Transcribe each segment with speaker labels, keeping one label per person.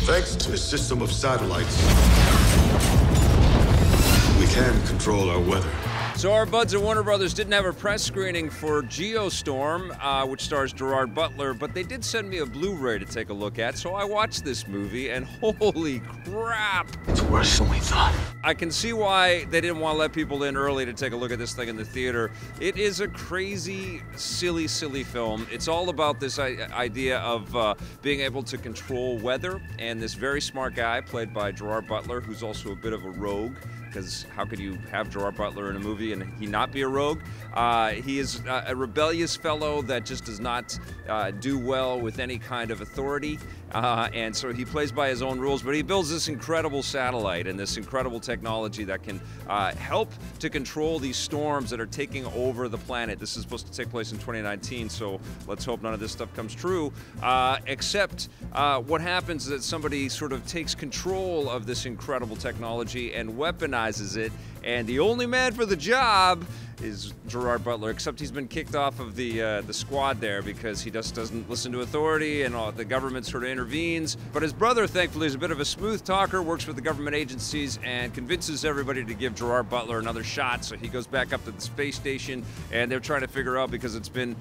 Speaker 1: Thanks to a system of satellites, we can control our weather.
Speaker 2: So our buds at Warner Brothers didn't have a press screening for Geostorm, which stars Gerard Butler, but they did send me a Blu-ray to take a look at, so I watched this movie, and holy crap!
Speaker 3: It's worse than we thought.
Speaker 2: I can see why they didn't want to let people in early to take a look at this thing in the theater. It is a crazy, silly, silly film. It's all about this idea of being able to control weather, and this very smart guy, played by Gerard Butler, who's also a bit of a rogue, because how could you have Gerard Butler in a movie and he not be a rogue? He is a rebellious fellow that just does not do well with any kind of authority, and so he plays by his own rules, but he builds this incredible satellite and this incredible technology that can help to control these storms that are taking over the planet. This is supposed to take place in 2019, so let's hope none of this stuff comes true, except what happens is that somebody sort of takes control of this incredible technology and weaponizes it, and the only man for the job is Gerard Butler, except he's been kicked off of the squad there because he just doesn't listen to authority, and the government sort of intervenes. But his brother, thankfully, is a bit of a smooth talker, works with the government agencies, and convinces everybody to give Gerard Butler another shot. So he goes back up to the space station, and they're trying to figure out, because it's been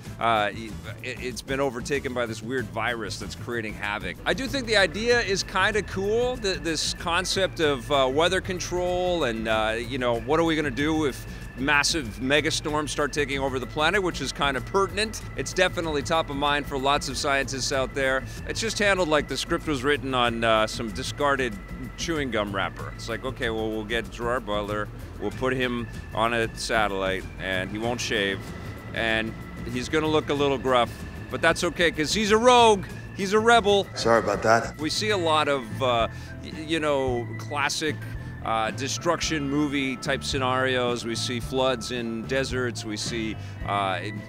Speaker 2: overtaken by this weird virus that's creating havoc. I do think the idea is kind of cool, this concept of weather control, and you know, what are we going to do if massive megastorms start taking over the planet, which is kind of pertinent. It's definitely top of mind for lots of scientists out there. It's just handled like the script was written on some discarded chewing gum wrapper. It's like, okay, well, we'll get Gerard Butler, we'll put him on a satellite, and he won't shave, and he's gonna look a little gruff, but that's okay, because he's a rogue. He's a rebel.
Speaker 3: Sorry about that.
Speaker 2: We see a lot of, you know, classic destruction movie type scenarios. We see floods in deserts. We see,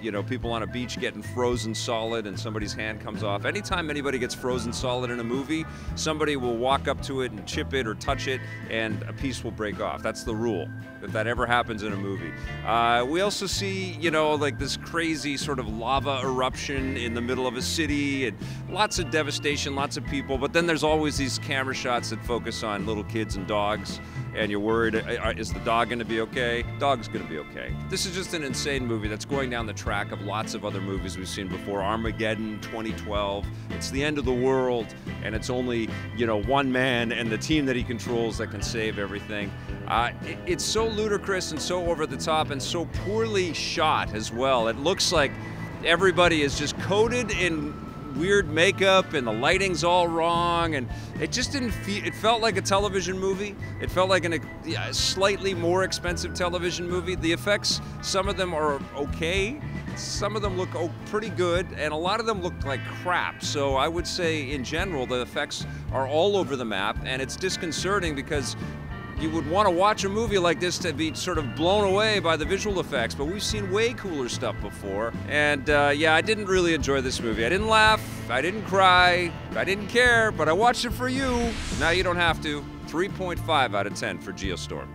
Speaker 2: you know, people on a beach getting frozen solid and somebody's hand comes off. Anytime anybody gets frozen solid in a movie, somebody will walk up to it and chip it or touch it, and a piece will break off. That's the rule, if that ever happens in a movie. We also see, you know, like this crazy sort of lava eruption in the middle of a city, and lots of devastation, lots of people, but then there's always these camera shots that focus on little kids and dogs, and you're worried, is the dog gonna be okay? Dog's gonna be okay. This is just an insane movie that's going down the track of lots of other movies we've seen before. Armageddon, 2012. It's the end of the world, and it's only, you know, one man and the team that he controls that can save everything. It's so ludicrous and so over the top and so poorly shot as well. It looks like everybody is just coated in weird makeup and the lighting's all wrong, and it just didn't feel, it felt like a television movie. It felt like a slightly more expensive television movie. The effects, some of them are okay, some of them look pretty good, and a lot of them look like crap. So I would say in general the effects are all over the map, and it's disconcerting because you would want to watch a movie like this to be sort of blown away by the visual effects, but we've seen way cooler stuff before. And yeah, I didn't really enjoy this movie. I didn't laugh, I didn't cry, I didn't care, but I watched it for you. Now you don't have to. 3.5 out of 10 for Geostorm.